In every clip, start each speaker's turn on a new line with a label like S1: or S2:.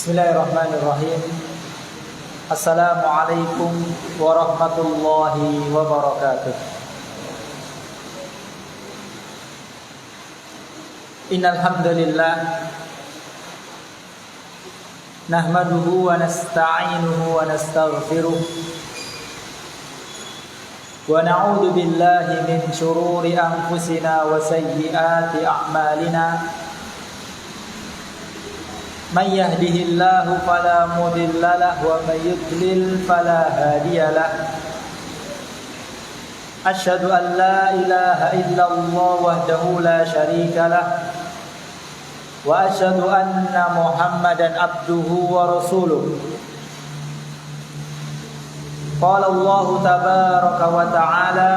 S1: Bismillahirrahmanirrahim. Assalamualaikum warahmatullahi wabarakatuh. Innal hamdalillah nahmaduhu wa nasta'inuhu wa nastaghfiruh wa na'udzu billahi min shururi anfusina wa sayyiati a'malina. Man yahdihillahu fala mudilla lahu wa man yudlil fala hadiya lahu. Asyhadu an la ilaha illallah wahdahu la syarika lahu wa asyhadu anna Muhammadan abduhu wa rasuluh. Qala Allah tabaraka wa ta'ala,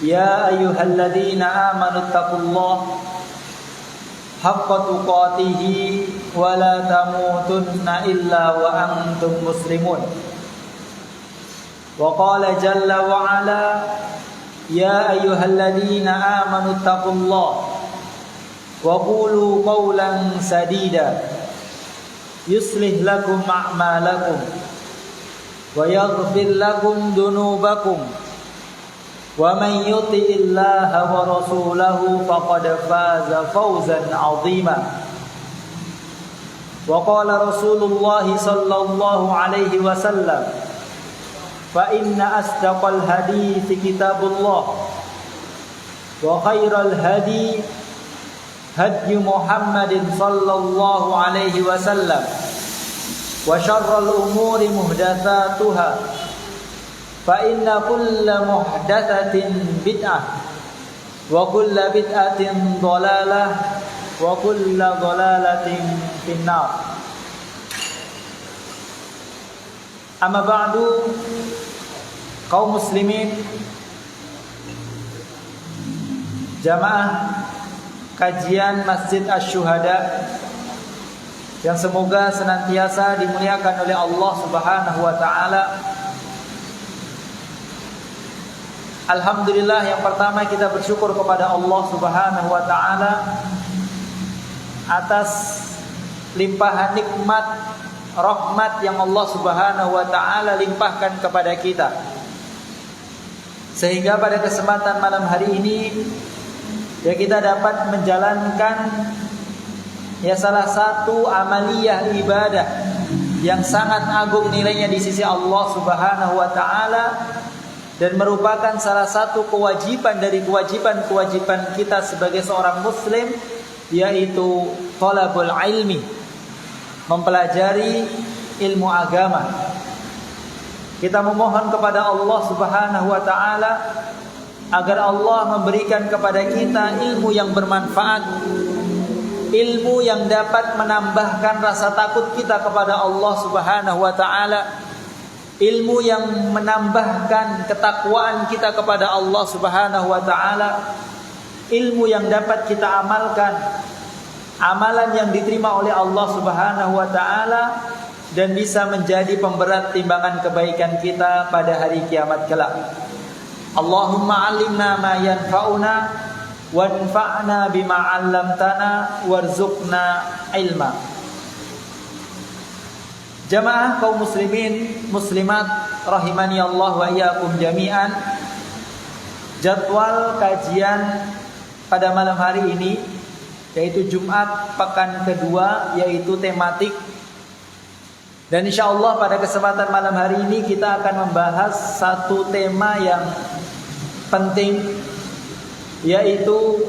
S1: ya ayyuhalladzina amanu taqullaha haqqa tuqatih wa la tamutunna illa wa antum muslimun. Wa qala jalla wa ala, ya ayyuhalladzina amanu taqullaha wa qulu qawlan sadida yuslih lakum a'malakum wa yaghfir lakum dunubakum wa man yuti'illaha wa rasulahu faqad faza fawzan 'azima. Wa qala Rasulullah sallallahu alaihi wasallam, fa inna asdaqal hadithi kitabullah wa khairal hadi hadi Muhammadin sallallahu alaihi wasallam wa syarrul umuri muhdatsatuha fa inna kulla muhdatsatin bid'ah wa kulla bid'atin dhalalah wa kulla dhalalatin finnar. Amma ba'du, kaum muslimin, jamaah kajian Masjid Asy-Syuhada yang semoga senantiasa dimuliakan oleh Allah Subhanahu wa taala. Alhamdulillah, yang pertama kita bersyukur kepada Allah Subhanahu wa taala atas limpahan nikmat rahmat yang Allah Subhanahu wa taala limpahkan kepada kita, sehingga pada kesempatan malam hari ini ya kita dapat menjalankan ya salah satu amaliyah ibadah yang sangat agung nilainya di sisi Allah Subhanahu wa taala, dan merupakan salah satu kewajiban dari kewajiban-kewajiban kita sebagai seorang muslim, yaitu thalabul ilmi, mempelajari ilmu agama. Kita memohon kepada Allah Subhanahu wa taala agar Allah memberikan kepada kita ilmu yang bermanfaat, ilmu yang dapat menambahkan rasa takut kita kepada Allah Subhanahu wa taala, ilmu yang menambahkan ketakwaan kita kepada Allah Subhanahu wa taala, ilmu yang dapat kita amalkan, amalan yang diterima oleh Allah Subhanahu wa taala dan bisa menjadi pemberat timbangan kebaikan kita pada hari kiamat kelak. Allahumma 'allimna ma yanfa'una wanfa'na bima 'allamtana warzuqna ilma. Jamaah kaum muslimin muslimat rahimani Allah wa iyyakum jami'an. Jadwal kajian pada malam hari ini yaitu Jumat pekan kedua, yaitu tematik. Dan insyaallah pada kesempatan malam hari ini kita akan membahas satu tema yang penting, yaitu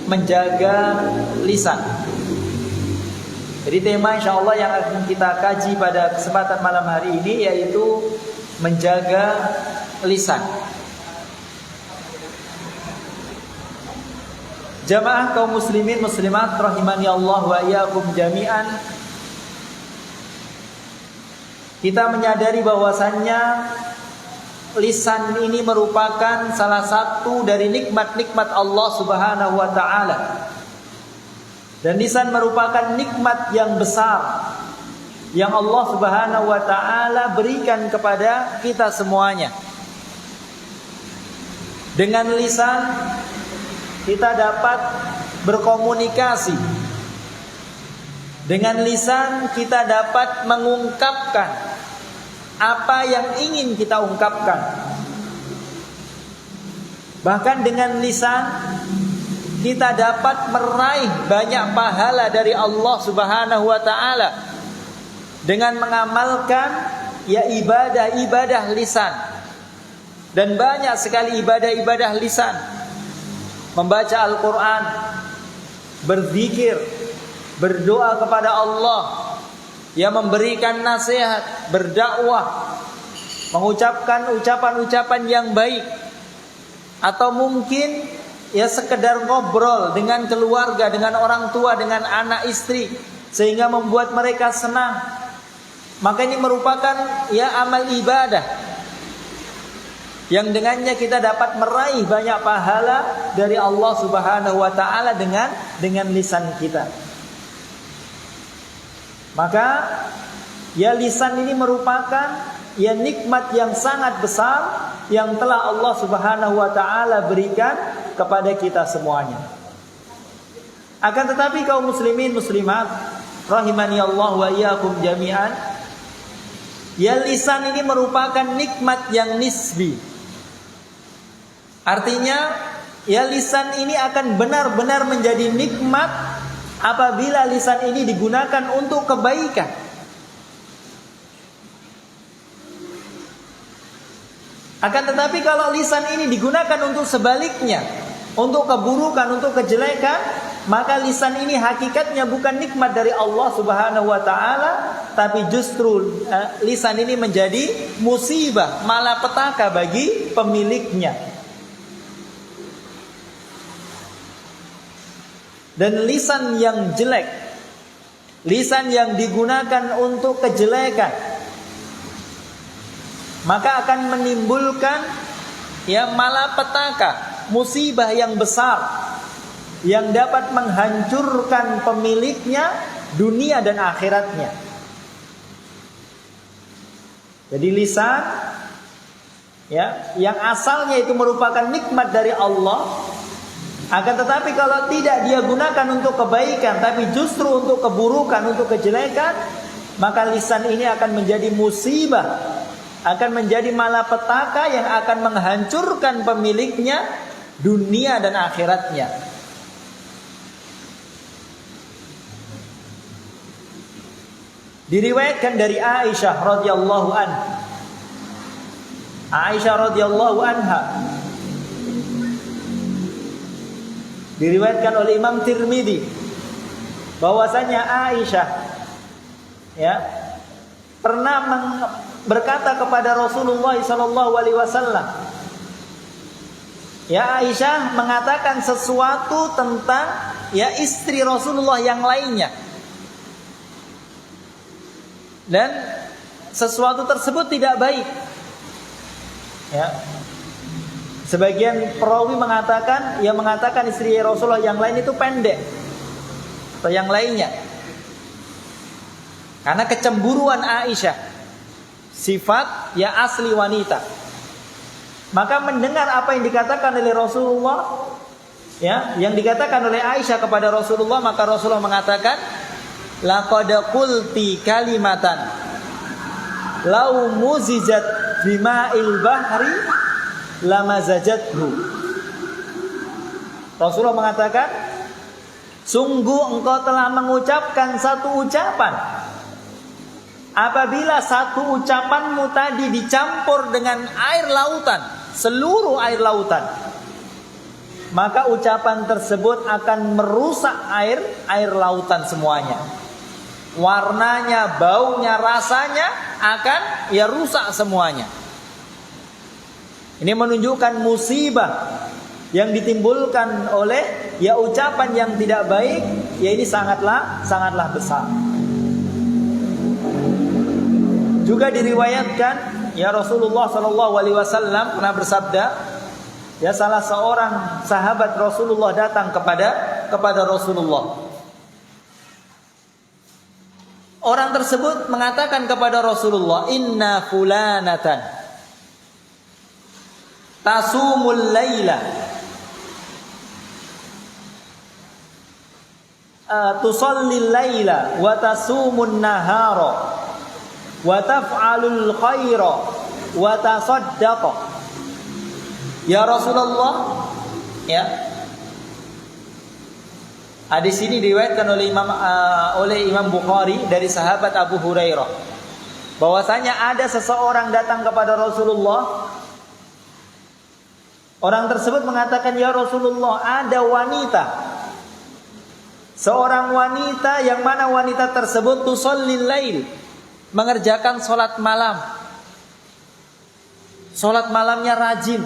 S1: menjaga lisan. Jadi tema insyaallah yang akan kita kaji pada kesempatan malam hari ini yaitu menjaga lisan. Jamaah kaum muslimin muslimat rahimani Allah wa iyyakum jami'an. Kita menyadari bahwasannya lisan ini merupakan salah satu dari nikmat-nikmat Allah Subhanahu wa taala. Dan lisan merupakan nikmat yang besar yang Allah Subhanahu wa taala berikan kepada kita semuanya. Dengan lisan kita dapat berkomunikasi Dengan lisan kita dapat mengungkapkan apa yang ingin kita ungkapkan. Bahkan dengan lisan kita dapat meraih banyak pahala dari Allah Subhanahu wa taala dengan mengamalkan ya ibadah-ibadah lisan. Dan banyak sekali ibadah-ibadah lisan. Membaca Al-Qur'an, berzikir, berdoa kepada Allah, ya memberikan nasihat, berdakwah, mengucapkan ucapan-ucapan yang baik, atau mungkin ya sekedar ngobrol dengan keluarga, dengan orang tua, dengan anak istri, sehingga membuat mereka senang. Maka ini merupakan ya amal ibadah yang dengannya kita dapat meraih banyak pahala dari Allah Subhanahu wa taala dengan lisan kita. Maka ya lisan ini merupakan ya nikmat yang sangat besar yang telah Allah Subhanahu wa taala berikan kepada kita semuanya. Akan tetapi kaum muslimin muslimat rahimani Allah wa iyyakum jami'an, ya lisan ini merupakan nikmat yang nisbi. Artinya ya lisan ini akan benar-benar menjadi nikmat apabila lisan ini digunakan untuk kebaikan. Akan tetapi kalau lisan ini digunakan untuk sebaliknya, untuk keburukan, untuk kejelekan, maka lisan ini hakikatnya bukan nikmat dari Allah Subhanahu wa taala, tapi justru lisan ini menjadi musibah, malapetaka bagi pemiliknya. Dan lisan yang jelek, lisan yang digunakan untuk kejelekan, maka akan menimbulkan ya malapetaka, musibah yang besar yang dapat menghancurkan pemiliknya dunia dan akhiratnya. Jadi lisan ya yang asalnya itu merupakan nikmat dari Allah, akan tetapi kalau tidak dia gunakan untuk kebaikan, tapi justru untuk keburukan, untuk kejelekan, maka lisan ini akan menjadi musibah, akan menjadi malapetaka yang akan menghancurkan pemiliknya dunia dan akhiratnya. Diriwayatkan dari Aisyah radhiyallahu anha. Aisyah radhiyallahu anha diriwayatkan oleh Imam Tirmidzi bahwasanya Aisyah ya pernah berkata kepada Rasulullah sallallahu alaihi wasallam, ya Aisyah mengatakan sesuatu tentang ya istri Rasulullah yang lainnya, dan sesuatu tersebut tidak baik. Ya. Sebagian perawi mengatakan istri Rasulullah yang lain itu pendek atau yang lainnya. Karena kecemburuan Aisyah, sifat ya asli wanita. Maka mendengar apa yang dikatakan oleh Rasulullah, ya, yang dikatakan oleh Aisyah kepada Rasulullah, maka Rasulullah mengatakan, laqad qulti kalimatan law muzijat bima'il bahri lamazajathu. Rasulullah mengatakan, sungguh engkau telah mengucapkan satu ucapan, apabila satu ucapanmu tadi dicampur dengan air lautan, seluruh air lautan, maka ucapan tersebut akan merusak air lautan semuanya. Warnanya, baunya, rasanya akan ya rusak semuanya. Ini menunjukkan musibah yang ditimbulkan oleh ya ucapan yang tidak baik, ya ini sangatlah besar. Juga diriwayatkan ya Rasulullah sallallahu alaihi wasallam pernah bersabda, ya salah seorang sahabat Rasulullah datang kepada Rasulullah. Orang tersebut mengatakan kepada Rasulullah, inna fulanatan tasumul laila tusallil laila wa tasumun nahara wa taf'alul khaira wa tasaddaqa. Ya Rasulullah, ya. Hadis ini diriwayatkan oleh Imam Bukhari dari sahabat Abu Hurairah, bahwasanya ada seseorang datang kepada Rasulullah. Orang tersebut mengatakan, "Ya Rasulullah, ada wanita, seorang wanita yang mana wanita tersebut tusallil lail, mengerjakan salat malam. Salat malamnya rajin.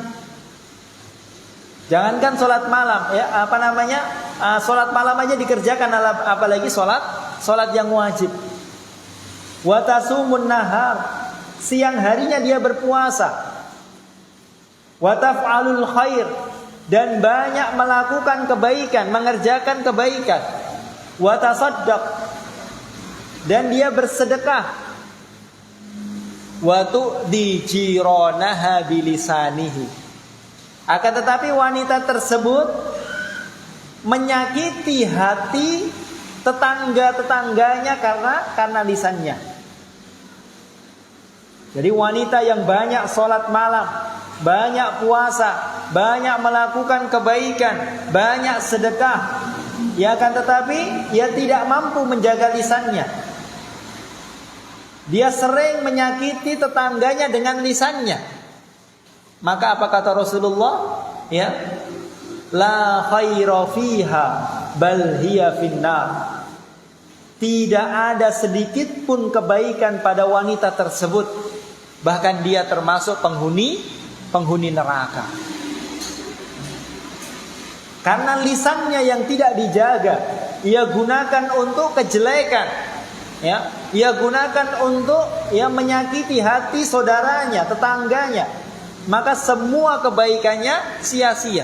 S1: Jangankan salat malam, ya, salat malam aja dikerjakan, apalagi salat yang wajib. Wa tasumun nahar, siang harinya dia berpuasa. Wa taf'alul khair, dan banyak melakukan kebaikan, mengerjakan kebaikan. Wa tasaddaq, dan dia bersedekah. Wa tu'di jiranaha bilisanihi. Akan tetapi wanita tersebut menyakiti hati tetangga-tetangganya karena lisannya. Jadi wanita yang banyak sholat malam, banyak puasa, banyak melakukan kebaikan, banyak sedekah, ya akan tetapi ia tidak mampu menjaga lisannya. Dia sering menyakiti tetangganya dengan lisannya. Maka apa kata Rasulullah? Ya, la khaira fiha bal hiya finnar. Tidak ada sedikit pun kebaikan pada wanita tersebut, bahkan dia termasuk penghuni neraka. Karena lisannya yang tidak dijaga, ia gunakan untuk kejelekan, ya, ia gunakan untuk menyakiti hati saudaranya, tetangganya. Maka semua kebaikannya sia-sia.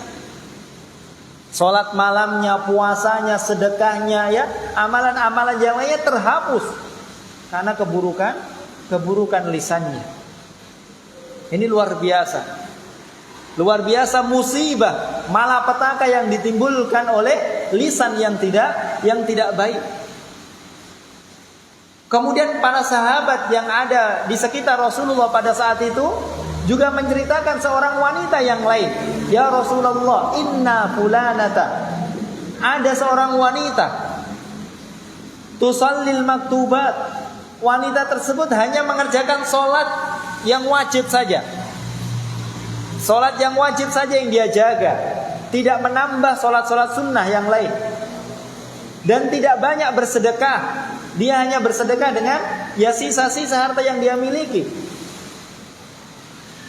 S1: Salat malamnya, puasanya, sedekahnya, ya, amalan-amalan yang lainnya terhapus karena keburukan lisannya. Ini luar biasa. Luar biasa musibah, malapetaka yang ditimbulkan oleh lisan yang tidak baik. Kemudian para sahabat yang ada di sekitar Rasulullah pada saat itu juga menceritakan seorang wanita yang lain. Ya Rasulullah, inna fulanata, ada seorang wanita tusallil maktubat. Wanita tersebut hanya mengerjakan sholat yang wajib saja. Sholat yang wajib saja yang dia jaga, tidak menambah sholat-sholat sunnah yang lain. Dan tidak banyak bersedekah. Dia hanya bersedekah dengan sisa-sisa harta yang dia miliki.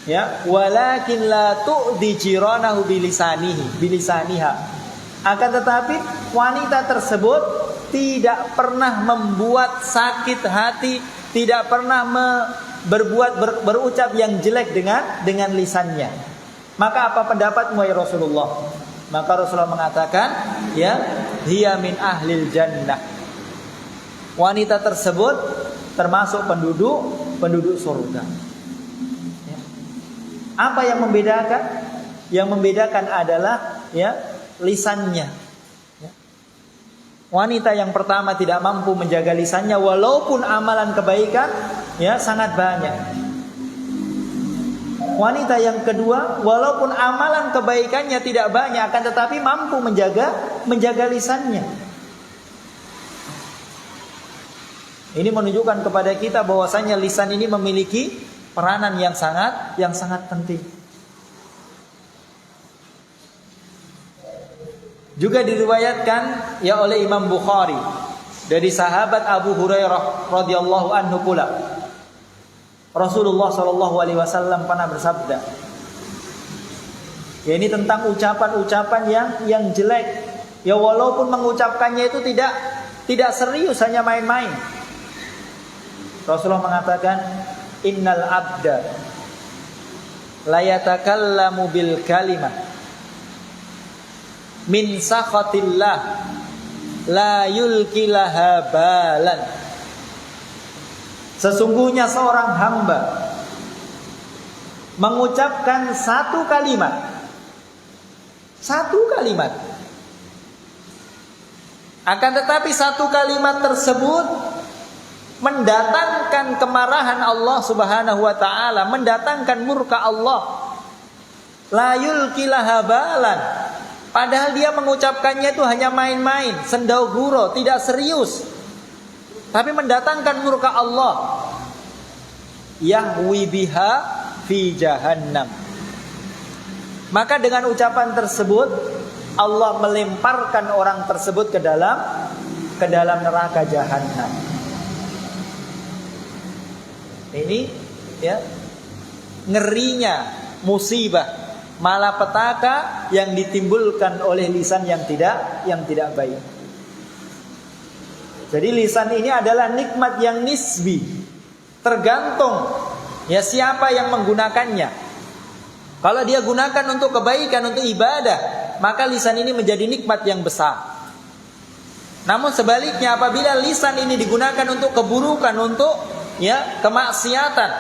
S1: Ya, walakin la tu'di jiranahu bilisaniha. Akan tetapi wanita tersebut tidak pernah membuat sakit hati, tidak pernah berucap yang jelek dengan lisannya. Maka apa pendapatmu ya Rasulullah? Maka Rasulullah mengatakan, ya, hiya min ahlil jannah. Wanita tersebut termasuk penduduk surga. Apa yang membedakan? Yang membedakan adalah lisannya. Wanita yang pertama tidak mampu menjaga lisannya, walaupun amalan kebaikan sangat banyak. Wanita yang kedua, walaupun amalan kebaikannya tidak banyak, akan tetapi mampu menjaga lisannya. Ini menunjukkan kepada kita bahwasanya lisan ini memiliki peranan yang sangat penting. Juga diriwayatkan oleh Imam Bukhari dari sahabat Abu Hurairah radhiyallahu anhu pula, Rasulullah sallallahu alaihi wasallam pernah bersabda, ini tentang ucapan-ucapan yang jelek. Ya, walaupun mengucapkannya itu tidak serius, hanya main-main. Rasulullah mengatakan, innal abda la yatakallamu bil kalimah min sakhatillah la yulkilaha balan. Sesungguhnya seorang hamba mengucapkan satu kalimat Akan tetapi satu kalimat tersebut mendatangkan kemarahan Allah Subhanahu wa taala, mendatangkan murka Allah. La yulqilaha balan. Padahal dia mengucapkannya itu hanya main-main, sendau guro, tidak serius. Tapi mendatangkan murka Allah. Yahwi biha fi jahannam. Maka dengan ucapan tersebut Allah melemparkan orang tersebut ke dalam neraka jahanam. Ini ya ngerinya musibah malapetaka yang ditimbulkan oleh lisan yang tidak baik. Jadi lisan ini adalah nikmat yang nisbi, tergantung ya siapa yang menggunakannya. Kalau dia gunakan untuk kebaikan, untuk ibadah, maka lisan ini menjadi nikmat yang besar. Namun sebaliknya, apabila lisan ini digunakan untuk keburukan, untuk ya kemaksiatan,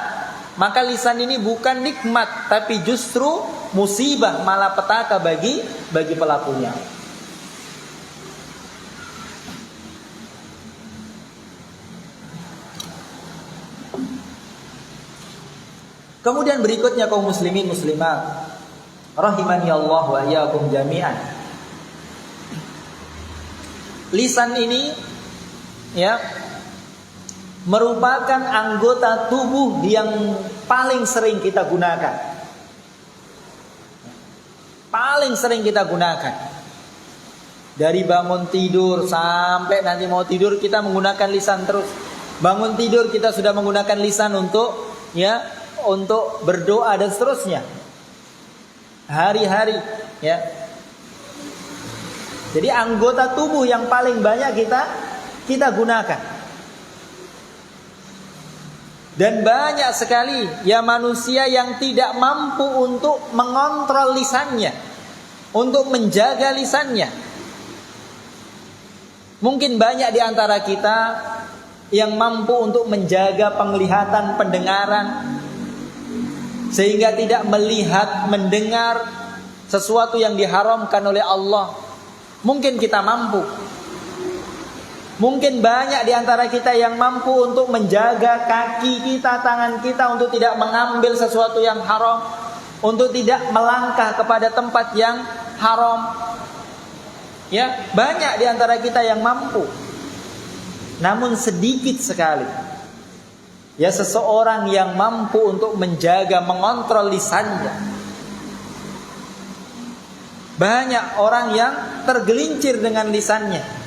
S1: maka lisan ini bukan nikmat, tapi justru musibah malapetaka bagi pelakunya. Kemudian berikutnya kaum muslimin muslimat rahimani Allah wa iyyakum jami'an. Lisan ini ya merupakan anggota tubuh yang paling sering kita gunakan. Paling sering kita gunakan. Dari bangun tidur sampai nanti mau tidur kita menggunakan lisan terus. Bangun tidur kita sudah menggunakan lisan untuk berdoa dan seterusnya. Hari-hari ya. Jadi anggota tubuh yang paling banyak kita gunakan. Dan banyak sekali ya manusia yang tidak mampu untuk mengontrol lisannya, untuk menjaga lisannya. Mungkin banyak di antara kita yang mampu untuk menjaga penglihatan, pendengaran, sehingga tidak melihat, mendengar sesuatu yang diharamkan oleh Allah. Mungkin kita mampu. Mungkin banyak di antara kita yang mampu untuk menjaga kaki kita, tangan kita untuk tidak mengambil sesuatu yang haram, untuk tidak melangkah kepada tempat yang haram. Ya, banyak di antara kita yang mampu. Namun sedikit sekali ya seseorang yang mampu untuk menjaga, mengontrol lisannya. Banyak orang yang tergelincir dengan lisannya.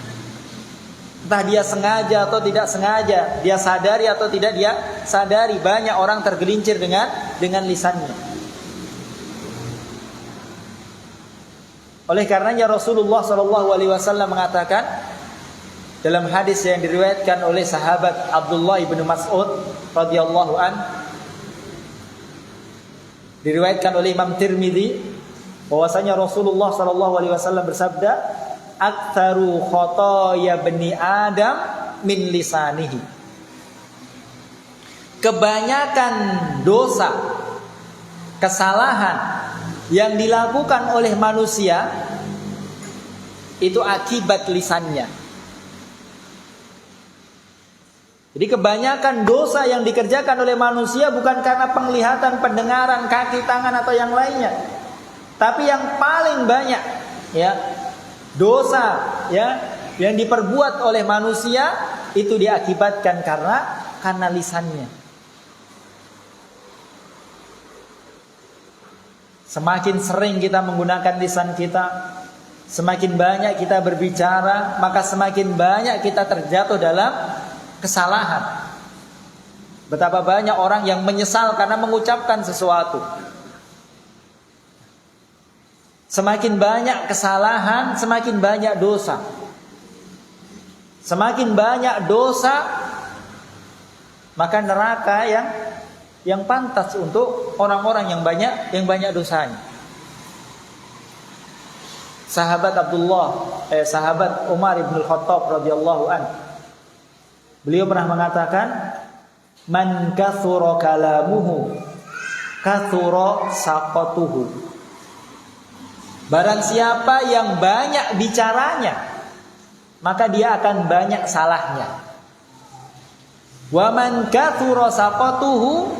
S1: Entah dia sengaja atau tidak sengaja, dia sadari atau tidak dia sadari, banyak orang tergelincir dengan lisannya. Oleh karenanya Rasulullah SAW mengatakan dalam hadis yang diriwayatkan oleh sahabat Abdullah bin Mas'ud radhiyallahu an, diriwayatkan oleh Imam Tirmidzi, bahwasanya Rasulullah SAW bersabda, "Aktsaru khotoya bani Adam min lisanihi." Kebanyakan dosa, kesalahan yang dilakukan oleh manusia itu akibat lisannya. Jadi kebanyakan dosa yang dikerjakan oleh manusia bukan karena penglihatan, pendengaran, kaki, tangan atau yang lainnya. Tapi yang paling banyak ya dosa ya yang diperbuat oleh manusia itu diakibatkan karena lisannya. Semakin sering kita menggunakan lisan kita, semakin banyak kita berbicara, maka semakin banyak kita terjatuh dalam kesalahan. Betapa banyak orang yang menyesal karena mengucapkan sesuatu. Semakin banyak kesalahan, semakin banyak dosa. Semakin banyak dosa, maka neraka yang pantas untuk orang-orang yang banyak dosanya. Sahabat Umar bin Khattab radhiyallahu anhu, beliau pernah mengatakan, "Man kathura kalamuhu, kathura saqatuhu." Barang siapa yang banyak bicaranya, maka dia akan banyak salahnya. Wa man kathura saqatuhu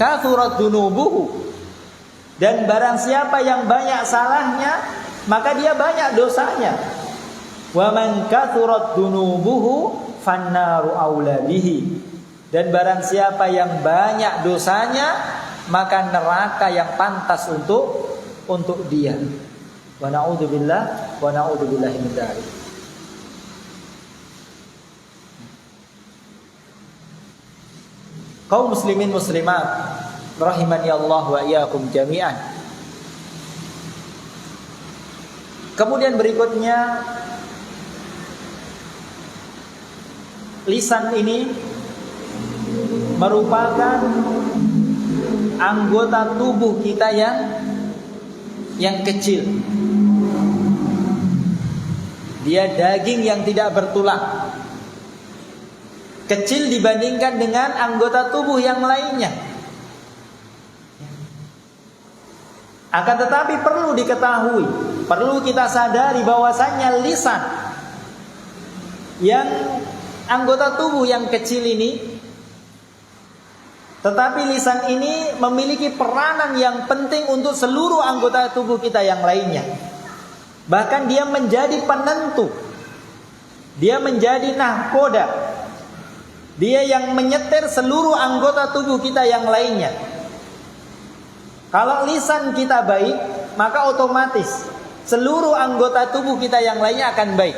S1: kathurat dunubuhu. Dan barang siapa yang banyak salahnya, maka dia banyak dosanya. Wa man kathurat dunubuhu fannaru aula bihi. Dan barang siapa yang banyak dosanya, maka neraka yang pantas untuk dia. Wa na'udzubillahi min dzalik. Kaum muslimin muslimat rahimani Allah wa iyyakum jami'an. Kemudian berikutnya, lisan ini merupakan anggota tubuh kita yang kecil. Dia daging yang tidak bertulang, kecil dibandingkan dengan anggota tubuh yang lainnya. Akan tetapi perlu diketahui, perlu kita sadari bahwasannya lisan yang anggota tubuh yang kecil ini, tetapi lisan ini memiliki peranan yang penting untuk seluruh anggota tubuh kita yang lainnya. Bahkan dia menjadi penentu, dia menjadi nahkoda, dia yang menyetir seluruh anggota tubuh kita yang lainnya. Kalau lisan kita baik, maka otomatis seluruh anggota tubuh kita yang lainnya akan baik.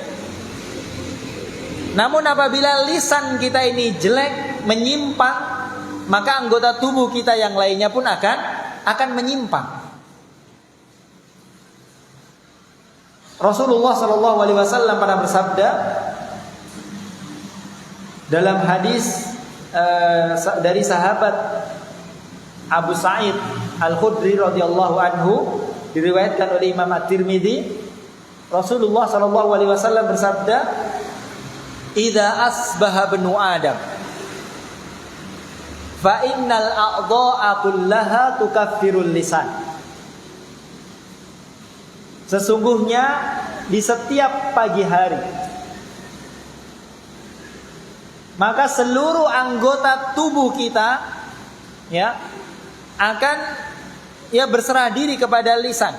S1: Namun apabila lisan kita ini jelek, menyimpang, maka anggota tubuh kita yang lainnya pun akan menyimpang. Rasulullah SAW pernah bersabda dalam hadis dari sahabat Abu Sa'id Al-Khudri radhiyallahu anhu, diriwayatkan oleh Imam At-Tirmidzi, Rasulullah SAW bersabda, "Idza asbaha ibnu Adam fa innal a'dha'a kullaha tukaffirul lisan." Sesungguhnya di setiap pagi hari, maka seluruh anggota tubuh kita akan berserah diri kepada lisan.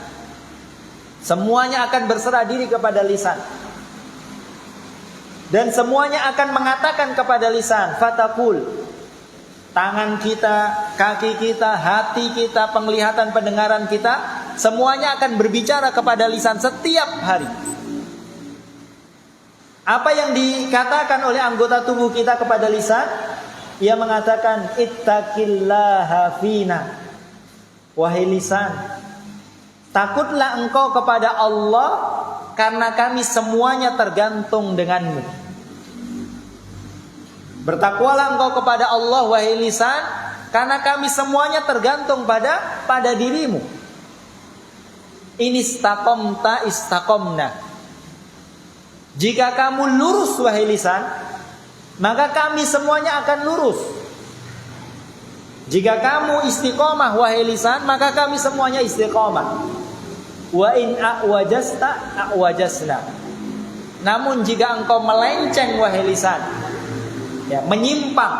S1: Semuanya akan berserah diri kepada lisan. Dan semuanya akan mengatakan kepada lisan, fatakul. Tangan kita, kaki kita, hati kita, penglihatan, pendengaran kita, semuanya akan berbicara kepada lisan setiap hari. Apa yang dikatakan oleh anggota tubuh kita kepada lisan? Ia mengatakan, ittaqillaha fina. Wahai lisan, takutlah engkau kepada Allah, karena kami semuanya tergantung denganmu. Bertakwalah engkau kepada Allah, wahai lisan, karena kami semuanya tergantung pada dirimu. In istaqamta istaqamna. Jika kamu lurus, wahai lisan, maka kami semuanya akan lurus. Jika kamu istiqomah, wahai lisan, maka kami semuanya istiqomah. Wa in a'wajasta a'wajasna. Namun jika engkau melenceng, wahai lisan, menyimpang,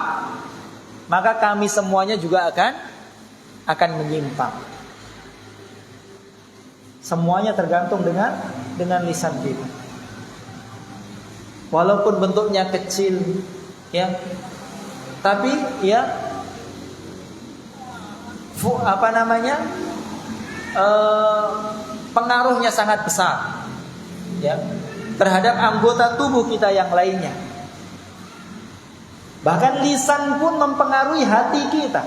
S1: maka kami semuanya juga akan menyimpang. Semuanya tergantung dengan lisan kita. Walaupun bentuknya kecil, tapi pengaruhnya sangat besar terhadap anggota tubuh kita yang lainnya. Bahkan lisan pun mempengaruhi hati kita,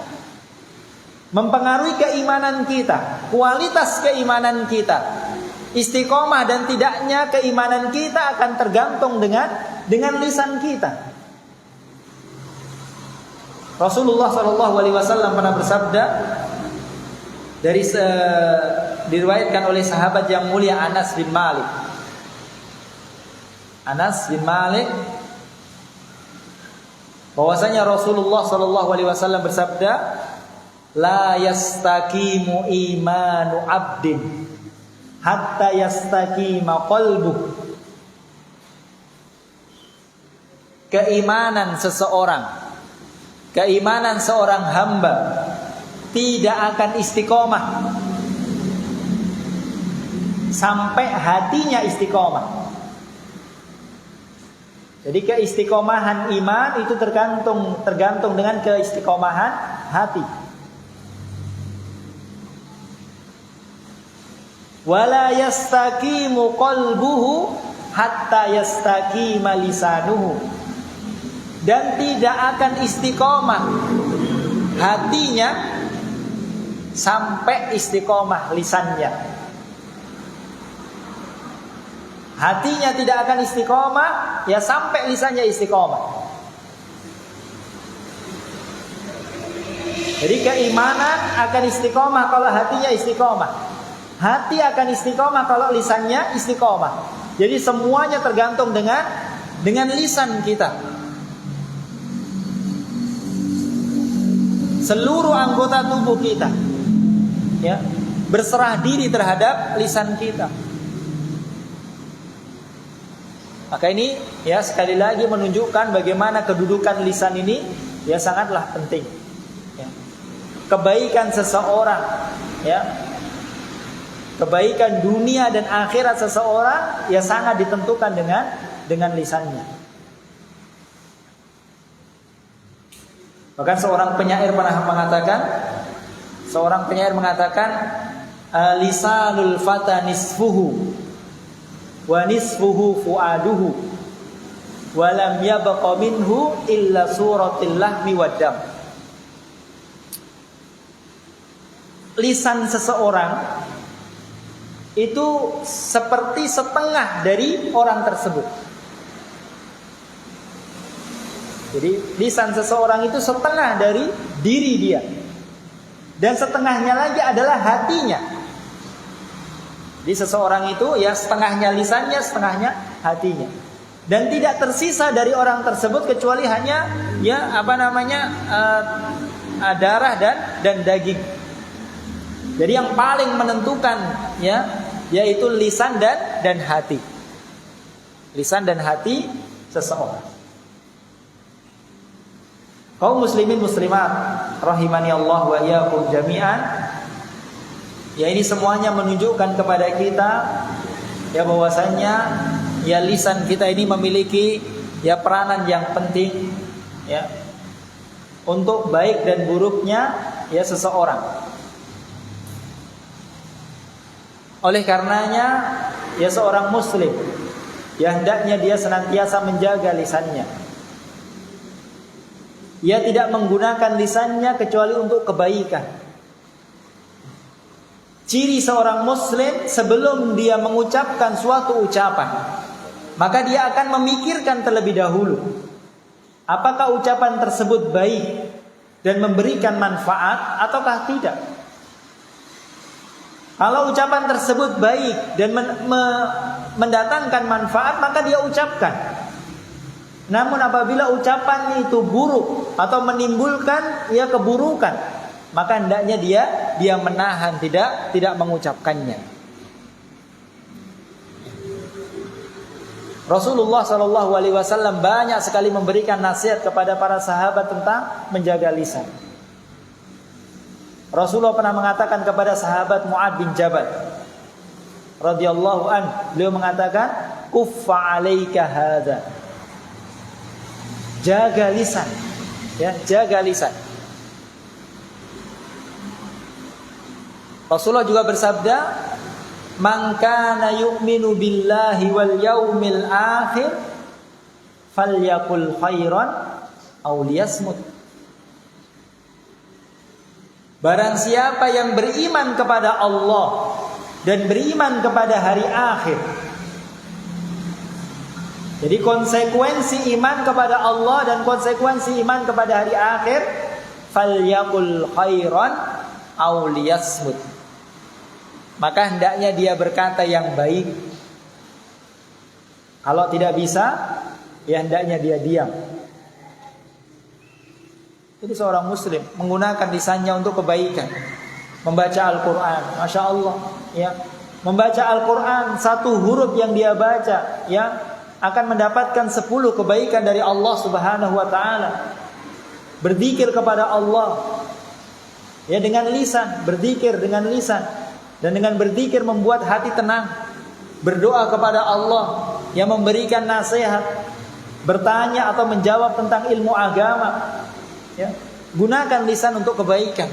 S1: mempengaruhi keimanan kita, kualitas keimanan kita. Istiqomah dan tidaknya keimanan kita akan tergantung dengan lisan kita. Rasulullah SAW pernah bersabda, diriwayatkan oleh sahabat yang mulia Anas bin Malik. Anas bin Malik, bahwasanya Rasulullah SAW bersabda, la yastaqimu imanu abdin hatta yastaqima qalbuh. keimanan seseorang, keimanan seorang hamba tidak akan istiqomah sampai hatinya istiqomah. Jadi keistiqomahan iman itu tergantung dengan keistiqomahan hati. Wala yastaqimu qalbuhu hatta yastaqima lisanuhu. Dan tidak akan istiqomah hatinya sampai istiqomah lisannya. Hatinya tidak akan istiqomah ya sampai lisannya istiqomah. Jadi keimanan akan istiqomah kalau hatinya istiqomah. Hati akan istiqomah kalau lisannya istiqomah. Jadi semuanya tergantung dengan lisan kita. Seluruh anggota tubuh kita ya berserah diri terhadap lisan kita. Maka ini ya sekali lagi menunjukkan bagaimana kedudukan lisan ini ya sangatlah penting. Ya. Kebaikan seseorang, ya, kebaikan dunia dan akhirat seseorang ya sangat ditentukan dengan lisannya. Bahkan seorang penyair pernah mengatakan, lisanul fata nisfuhu wa nisfuhu fuaduhu wa lam yabqa minhu illa suratil lahmi waddam. Lisan seseorang itu seperti setengah dari orang tersebut. Jadi lisan seseorang itu setengah dari diri dia. Dan setengahnya lagi adalah hatinya. Jadi seseorang itu ya setengahnya lisannya, setengahnya hatinya. Dan tidak tersisa dari orang tersebut kecuali hanya ya darah dan daging. Jadi yang paling menentukan ya yaitu lisan dan hati. Lisan dan hati seseorang. Kaum muslimin muslimat rahimani Allah wa iyyakum jami'an. Ya ini semuanya menunjukkan kepada kita ya bahwasanya ya lisan kita ini memiliki ya peranan yang penting ya untuk baik dan buruknya ya seseorang. Oleh karenanya ya seorang muslim ya hendaknya dia senantiasa menjaga lisannya. Ia tidak menggunakan lisannya kecuali untuk kebaikan. Ciri seorang muslim sebelum dia mengucapkan suatu ucapan, maka dia akan memikirkan terlebih dahulu apakah ucapan tersebut baik dan memberikan manfaat ataukah tidak. Kalau ucapan tersebut baik dan mendatangkan manfaat, maka dia ucapkan. Namun apabila ucapan itu buruk atau menimbulkan ya keburukan, maka hendaknya dia menahan, tidak mengucapkannya. Rasulullah SAW banyak sekali memberikan nasihat kepada para sahabat tentang menjaga lisan. Rasulullah pernah mengatakan kepada sahabat Mu'ad bin Jabal radhiyallahu an, beliau mengatakan, "Kuffa 'alaika hadza." Jaga lisan, ya, jaga lisan. Rasulullah juga bersabda, "Man kana yu'minu billahi wal yaumil akhir falyaqul khairan aw liyasmut." Barang siapa yang beriman kepada Allah dan beriman kepada hari akhir. Jadi konsekuensi iman kepada Allah dan konsekuensi iman kepada hari akhir, falyaqul khairan aw liyasmut. Maka hendaknya dia berkata yang baik. Kalau tidak bisa, ya hendaknya dia diam. Jadi seorang muslim menggunakan lisannya untuk kebaikan. Membaca Al-Quran, Masya Allah ya. Membaca Al-Quran, satu huruf yang dia baca ya, akan mendapatkan 10 kebaikan dari Allah Subhanahu wa taala. Berzikir kepada Allah ya dengan lisan, berzikir dengan lisan, dan dengan berzikir membuat hati tenang. Berdoa kepada Allah yang memberikan nasihat, bertanya atau menjawab tentang ilmu agama ya. Gunakan lisan untuk kebaikan.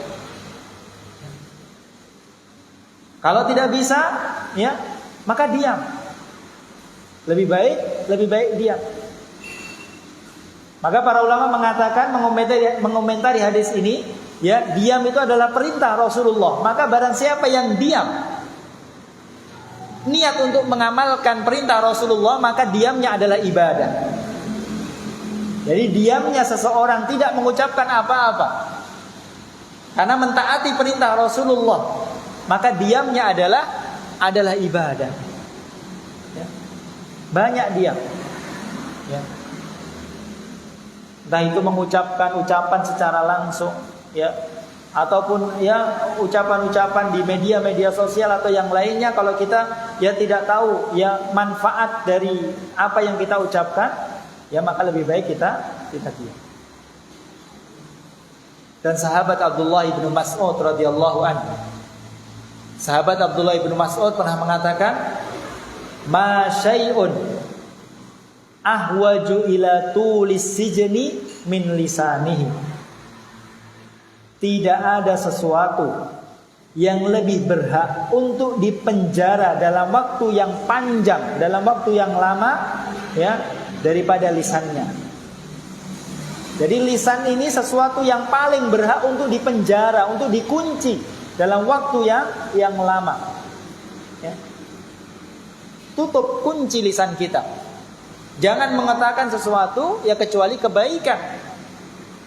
S1: Kalau tidak bisa ya, maka diam. Lebih baik diam. Maka para ulama mengatakan, mengomentari hadis ini, ya, diam itu adalah perintah Rasulullah. Maka barang siapa yang diam, niat untuk mengamalkan perintah Rasulullah, maka diamnya adalah ibadah. Jadi diamnya seseorang tidak mengucapkan apa-apa karena mentaati perintah Rasulullah, maka diamnya adalah ibadah. Ya. Banyak diam. Ya. Entah itu mengucapkan ucapan secara langsung, ya, ataupun ya ucapan-ucapan di media sosial atau yang lainnya. Kalau kita ya tidak tahu ya manfaat dari apa yang kita ucapkan, ya maka lebih baik kita diam. Dan sahabat Abdullah bin Mas'ud radhiyallahu anhu, sahabat Abdullah bin Mas'ud pernah mengatakan, "Ma syai'un ahwaju ila tulis sijni min lisanihi." Tidak ada sesuatu yang lebih berhak untuk dipenjara dalam waktu yang panjang, dalam waktu yang lama, ya, daripada lisannya. Jadi lisan ini sesuatu yang paling berhak untuk dipenjara, untuk dikunci dalam waktu yang lama. Ya. Tutup, kunci lisan kita. Jangan mengatakan sesuatu ya kecuali kebaikan,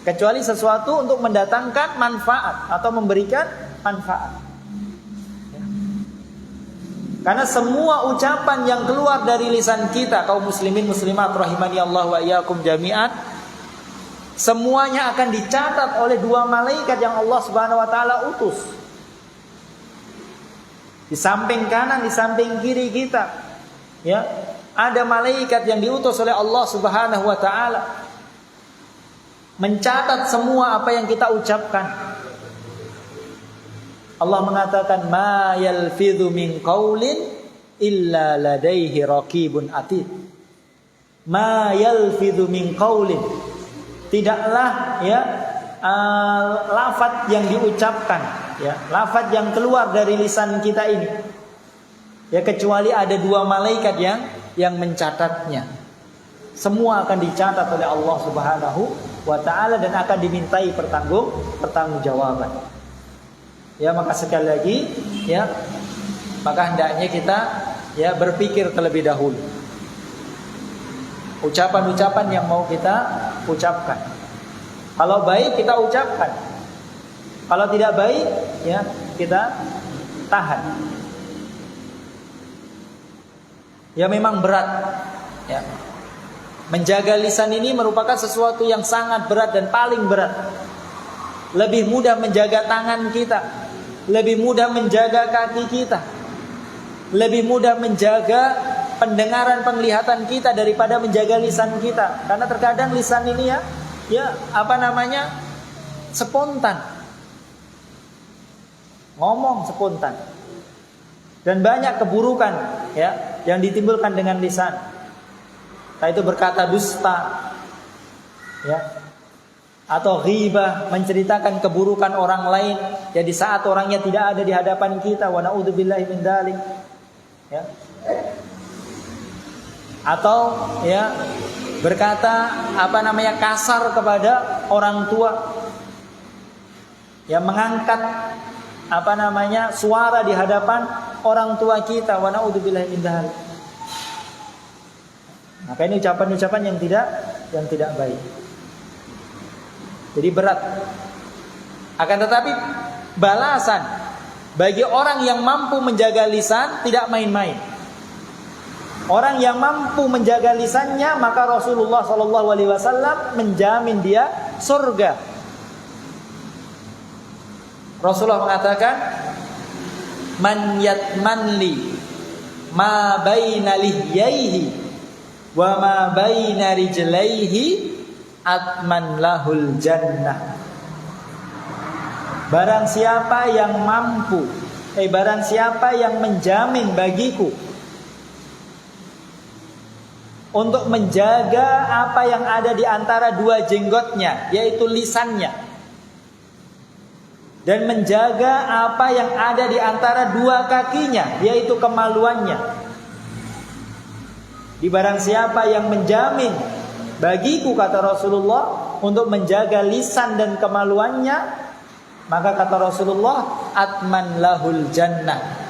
S1: kecuali sesuatu untuk mendatangkan manfaat atau memberikan manfaat. Ya. Karena semua ucapan yang keluar dari lisan kita, kaum muslimin muslimat rahimani Allah wa iyyakum jami'an, semuanya akan dicatat oleh 2 malaikat yang Allah Subhanahu wa taala utus. Di samping kanan, di samping kiri kita, ya, ada malaikat yang diutus oleh Allah Subhanahu wa taala mencatat semua apa yang kita ucapkan. Allah mengatakan, "Ma yalfidhu min qaulin illa ladaihi raqibun atid." Ma yalfidhu min qaulin. Tidaklah ya lafaz yang diucapkan, ya, lafaz yang keluar dari lisan kita ini, ya, kecuali ada 2 malaikat yang mencatatnya. Semua akan dicatat oleh Allah Subhanahu wa taala dan akan dimintai pertanggungjawaban. Ya, maka sekali lagi, ya, maka hendaknya kita ya berpikir terlebih dahulu. Ucapan-ucapan yang mau kita ucapkan. Kalau baik kita ucapkan. Kalau tidak baik ya kita tahan. Ya memang berat ya. Menjaga lisan ini merupakan sesuatu yang sangat berat dan paling berat. Lebih mudah menjaga tangan kita, lebih mudah menjaga kaki kita, lebih mudah menjaga pendengaran penglihatan kita daripada menjaga lisan kita. Karena terkadang lisan ini spontan. Ngomong spontan. Dan banyak keburukan ya yang ditimbulkan dengan lisan. Entah itu berkata dusta, ya, atau ghibah, menceritakan keburukan orang lain ya di saat orangnya tidak ada di hadapan kita, wa na'udzubillahi min dzalik. Ya. Atau ya berkata kasar kepada orang tua. Ya, mengangkat suara di hadapan orang tua kita, wa na'udzubillahi min dzalik. Maka ini ucapan-ucapan yang tidak baik. Jadi berat. Akan tetapi balasan bagi orang yang mampu menjaga lisan tidak main-main. Orang yang mampu menjaga lisannya, maka Rasulullah SAW menjamin dia surga. Rasulullah mengatakan, "Man yatmanli ma baina lihyaihi wa ma baina rijlaihi atman lahul jannah. Barang siapa yang mampu, barang siapa yang menjamin bagiku untuk menjaga apa yang ada di antara dua jenggotnya, yaitu lisannya, dan menjaga apa yang ada di antara dua kakinya, yaitu kemaluannya. Di barang siapa yang menjamin bagiku, kata Rasulullah, untuk menjaga lisan dan kemaluannya, maka kata Rasulullah, atman lahul jannah,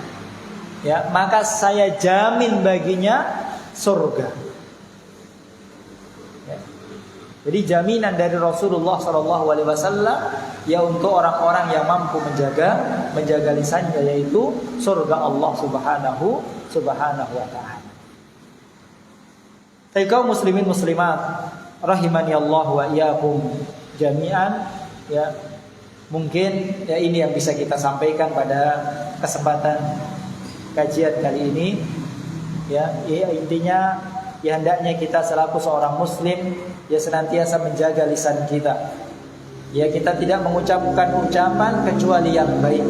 S1: ya, maka saya jamin baginya surga. Ya. Jadi jaminan dari Rasulullah SAW ya untuk orang-orang yang mampu menjaga lisannya, yaitu surga Allah Subhanahu wa Ta'ala. Hai kaum muslimin muslimat rahimani Allah wa iyyakum jami'an, ya. Mungkin ya ini yang bisa kita sampaikan pada kesempatan kajian kali ini. Ya intinya ya hendaknya kita selaku seorang muslim ya senantiasa menjaga lisan kita. Ya kita tidak mengucapkan ucapan kecuali yang baik.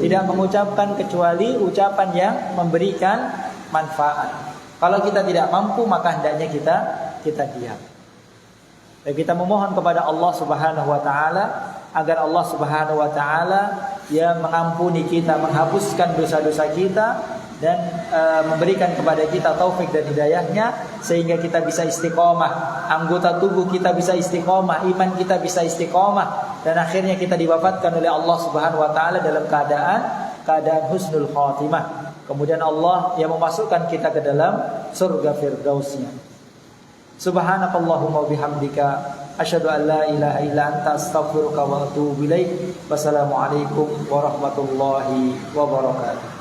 S1: Tidak mengucapkan kecuali ucapan yang memberikan manfaat. Kalau kita tidak mampu maka hendaknya kita diam. Dan kita memohon kepada Allah Subhanahu wa Ta'ala agar Allah Subhanahu wa Ta'ala ya mengampuni kita, menghapuskan dosa-dosa kita, dan memberikan kepada kita taufik dan hidayahnya sehingga kita bisa istiqomah, anggota tubuh kita bisa istiqomah, iman kita bisa istiqomah, dan akhirnya kita diwafatkan oleh Allah Subhanahu wa Ta'ala dalam keadaan husnul khatimah. Kemudian Allah yang memasukkan kita ke dalam surga firdausnya. Subhanakallahumma bihamdika asyhadu an la ilaha illa anta astaghfiruka wa atubu ilaik. Wassalamualaikum warahmatullahi wabarakatuh.